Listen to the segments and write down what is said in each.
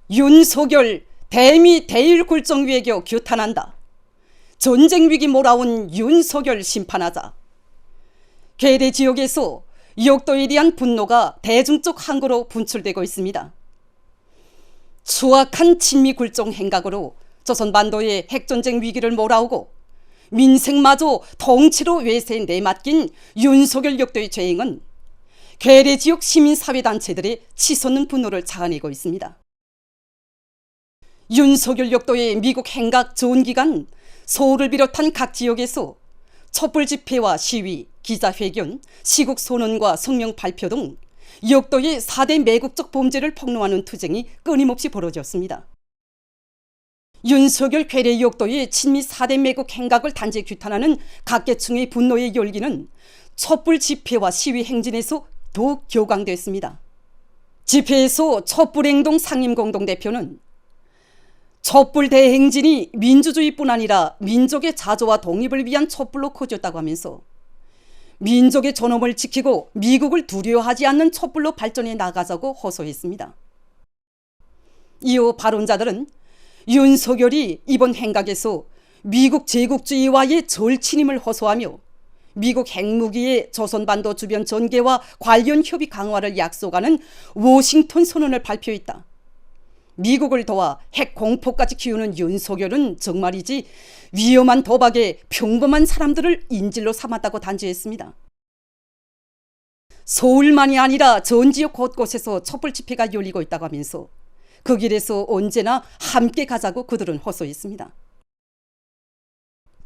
윤석열 대미 대일 굴종 외교 규탄한다. 전쟁 위기 몰아온 윤석열 심판하자. 괴뢰 지역에서 역도에 대한 분노가 대중적 항거로 분출되고 있습니다. 추악한 친미 굴종 행각으로 조선반도의 핵전쟁 위기를 몰아오고 민생마저 통째로 외세에 내맡긴 윤석열 역도의 죄행은 괴뢰 지역 시민사회단체들의 치솟는 분노를 자아내고 있습니다. 윤석열 역도의 미국 행각 전기간 서울을 비롯한 각 지역에서 촛불 집회와 시위, 기자회견, 시국 선언과 성명 발표 등 역도의 4대 매국적 범죄를 폭로하는 투쟁이 끊임없이 벌어졌습니다. 윤석열 괴뢰 역도의 친미 4대 매국 행각을 단죄 규탄하는 각계층의 분노의 열기는 촛불 집회와 시위 행진에서 더욱 격앙됐습니다. 집회에서 촛불행동 상임공동대표는 촛불 대행진이 민주주의뿐 아니라 민족의 자조와 독립을 위한 촛불로 커졌다고 하면서 민족의 존엄을 지키고 미국을 두려워하지 않는 촛불로 발전해 나가자고 호소했습니다. 이후 발언자들은 윤석열이 이번 행각에서 미국 제국주의와의 절친임을 호소하며 미국 핵무기의 조선반도 주변 전개와 관련 협의 강화를 약속하는 워싱턴 선언을 발표했다. 미국을 도와 핵 공포까지 키우는 윤석열은 정말이지 위험한 도박에 평범한 사람들을 인질로 삼았다고 단죄했습니다. 서울만이 아니라 전 지역 곳곳에서 촛불 집회가 열리고 있다고 하면서 그 길에서 언제나 함께 가자고 그들은 호소했습니다.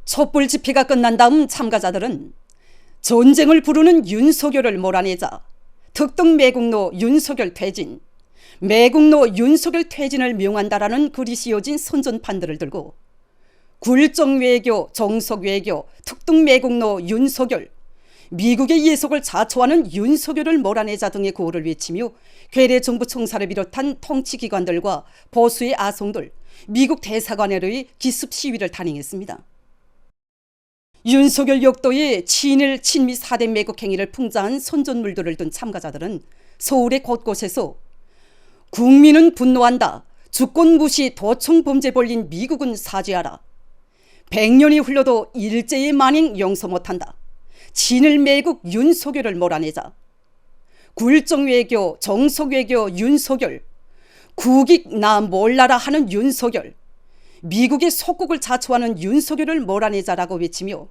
촛불 집회가 끝난 다음 참가자들은 전쟁을 부르는 윤석열을 몰아내자, 특등 매국노 윤석열 퇴진, 매국노 윤석열 퇴진을 명한다라는 글이 씌워진 선전판들을 들고 굴종 외교, 정석 외교, 특등 매국노 윤석열, 미국의 예속을 자초하는 윤석열을 몰아내자 등의 구호를 외치며 괴뢰 정부 청사를 비롯한 통치기관들과 보수의 아성들, 미국 대사관으로의 기습 시위를 단행했습니다. 윤석열 역도의 친일 친미 4대 매국 행위를 풍자한 선전물들을 든 참가자들은 서울의 곳곳에서 국민은 분노한다. 주권 무시 도청 범죄 벌린 미국은 사죄하라. 100년이 흘러도 일제의 만행 용서 못한다. 친일 매국 윤석열을 몰아내자. 굴종 외교, 정석 외교 윤석열, 국익 나 몰라라 하는 윤석열, 미국의 속국을 자초하는 윤석열을 몰아내자라고 외치며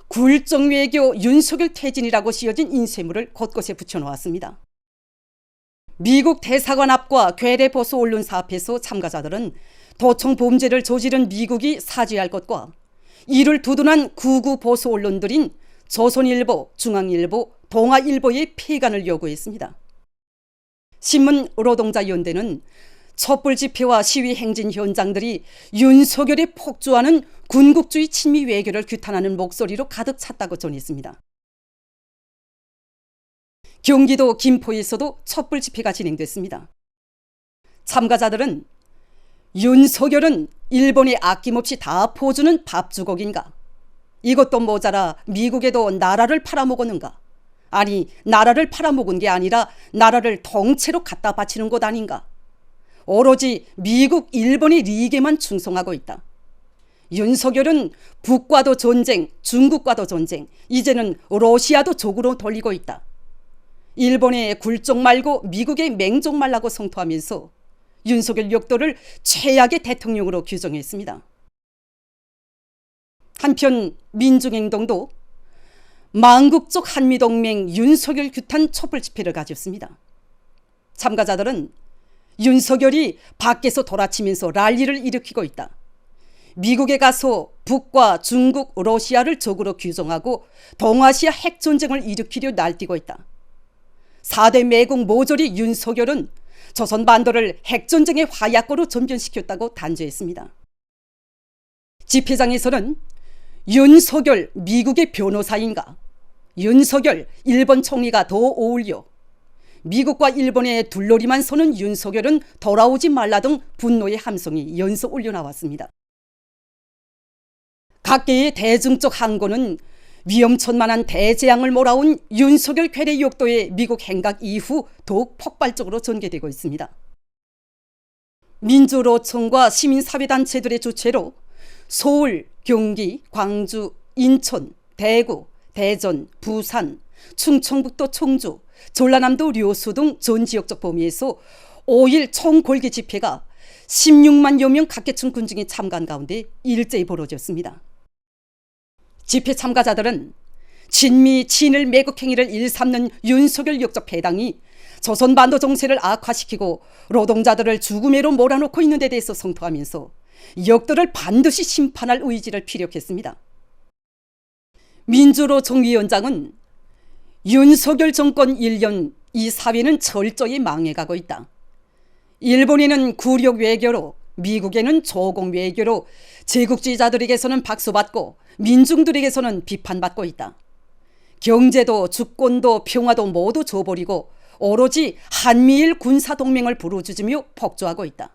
굴종 외교 윤석열 퇴진이라고 씌어진 인쇄물을 곳곳에 붙여놓았습니다. 미국 대사관 앞과 괴뢰 보수 언론사 앞에서 참가자들은 도청 범죄를 저지른 미국이 사죄할 것과 이를 두둔한 극우 보수 언론들인 조선일보, 중앙일보, 동아일보의 폐간을 요구했습니다. 신문 노동자연대는 촛불 집회와 시위 행진 현장들이 윤석열에 폭주하는 군국주의 친미 외교를 규탄하는 목소리로 가득 찼다고 전했습니다. 경기도 김포에서도 촛불 집회가 진행됐습니다. 참가자들은 윤석열은 일본에 아낌없이 다 퍼주는 밥주걱인가? 이것도 모자라 미국에도 나라를 팔아먹었는가? 아니, 나라를 팔아먹은 게 아니라 나라를 통째로 갖다 바치는 것 아닌가? 오로지 미국, 일본의 리익에만 충성하고 있다. 윤석열은 북과도 전쟁, 중국과도 전쟁, 이제는 러시아도 적으로 돌리고 있다. 일본의 굴종 말고 미국의 맹종 말라고 성토하면서 윤석열 역도를 최악의 대통령으로 규정했습니다. 한편 민중행동도 만국적 한미동맹 윤석열 규탄 촛불 집회를 가졌습니다. 참가자들은 윤석열이 밖에서 돌아치면서 난리를 일으키고 있다. 미국에 가서 북과 중국, 러시아를 적으로 규정하고 동아시아 핵전쟁을 일으키려 날뛰고 있다. 4대 매국 모조리 윤석열은 조선반도를 핵전쟁의 화약고로 전변시켰다고 단죄했습니다. 집회장에서는 윤석열 미국의 변호사인가? 윤석열 일본 총리가 더 어울려. 미국과 일본의 둘러리만 서는 윤석열은 돌아오지 말라 등 분노의 함성이 연속 올려나왔습니다. 각계의 대중적 항고는 위험천만한 대재앙을 몰아온 윤석열 괴뢰 역도의 미국 행각 이후 더욱 폭발적으로 전개되고 있습니다. 민주노총과 시민사회단체들의 주최로 서울, 경기, 광주, 인천, 대구, 대전, 부산, 충청북도 청주, 전라남도 료수 등 전 지역적 범위에서 5일 총궐기 집회가 16만여 명 각계층 군중이 참가한 가운데 일제히 벌어졌습니다. 집회 참가자들은 친미 친일 매국 행위를 일삼는 윤석열 역적 배당이 조선반도 정세를 악화시키고 노동자들을 죽음에로 몰아넣고 있는 데 대해서 성토하면서 역들을 반드시 심판할 의지를 피력했습니다. 민주노총 위원장은 윤석열 정권 1년 이 사회는 철저히 망해가고 있다. 일본에는 굴욕 외교로, 미국에는 조공 외교로 제국주의자들에게서는 박수받고 민중들에게서는 비판받고 있다. 경제도 주권도 평화도 모두 줘버리고 오로지 한미일 군사동맹을 부르짖으며 폭주하고 있다.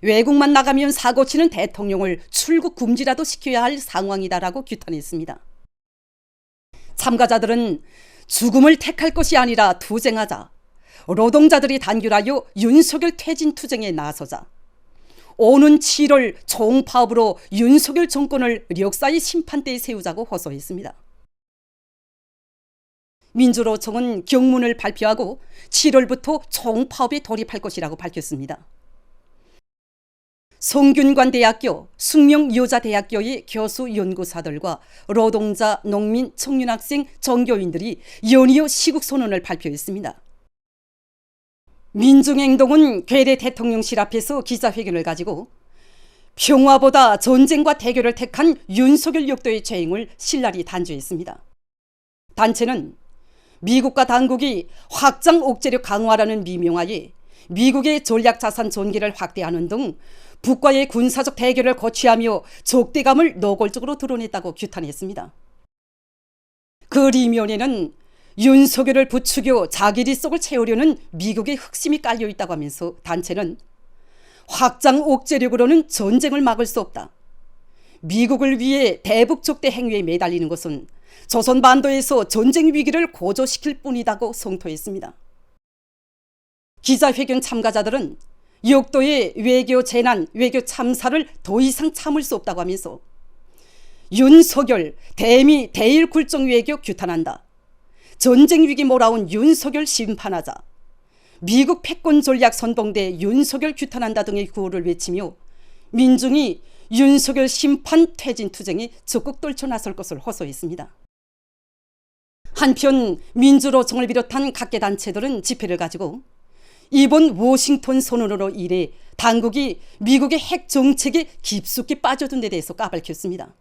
외국만 나가면 사고치는 대통령을 출국 금지라도 시켜야 할 상황이다라고 규탄했습니다. 참가자들은 죽음을 택할 것이 아니라 투쟁하자, 노동자들이 단결하여 윤석열 퇴진 투쟁에 나서자, 오는 7월 총파업으로 윤석열 정권을 역사의 심판대에 세우자고 호소했습니다. 민주노총은 경문을 발표하고 7월부터 총파업에 돌입할 것이라고 밝혔습니다. 성균관대학교, 숙명여자대학교의 교수 연구사들과 노동자, 농민, 청년학생, 종교인들이 연이어 시국선언을 발표했습니다. 민중행동은 괴뢰 대통령실 앞에서 기자회견을 가지고 평화보다 전쟁과 대결을 택한 윤석열 역도의 죄행을 신랄히 단죄했습니다. 단체는 미국과 당국이 확장 억제력 강화라는 미명하에 미국의 전략자산 존계를 확대하는 등 북과의 군사적 대결을 거취하며 적대감을 노골적으로 드러냈다고 규탄했습니다. 그 리면에는 윤석열을 부추겨 자기리 속을 채우려는 미국의 흑심이 깔려있다고 하면서 단체는 확장 억제력으로는 전쟁을 막을 수 없다. 미국을 위해 대북 적대 행위에 매달리는 것은 조선반도에서 전쟁 위기를 고조시킬 뿐이다고 성토했습니다. 기자회견 참가자들은 역도의 외교 재난, 외교 참사를 더 이상 참을 수 없다고 하면서 윤석열 대미 대일 굴종 외교 규탄한다. 전쟁 위기 몰아온 윤석열 심판하자. 미국 패권 전략 선봉대 윤석열 규탄한다 등의 구호를 외치며 민중이 윤석열 심판 퇴진 투쟁에 적극 떨쳐나설 것을 호소했습니다. 한편 민주노총을 비롯한 각계 단체들은 집회를 가지고 이번 워싱턴 선언으로 인해 당국이 미국의 핵 정책에 깊숙이 빠져든 데 대해서 까발켰습니다.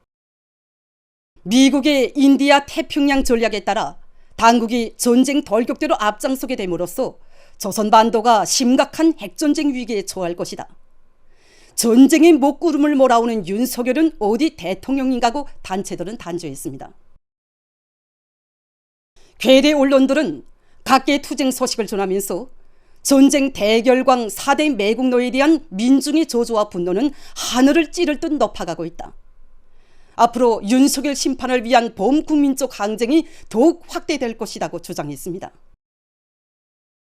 미국의 인디아 태평양 전략에 따라 당국이 전쟁 돌격대로 앞장서게 됨으로써 조선반도가 심각한 핵전쟁 위기에 처할 것이다. 전쟁의 먹구름을 몰아오는 윤석열은 어디 대통령인가고 단체들은 단죄했습니다. 괴뢰 언론들은 각계 투쟁 소식을 전하면서 전쟁 대결광 4대 매국노에 대한 민중의 저주와 분노는 하늘을 찌를 듯 높아가고 있다. 앞으로 윤석열 심판을 위한 범국민적 항쟁이 더욱 확대될 것이라고 주장했습니다.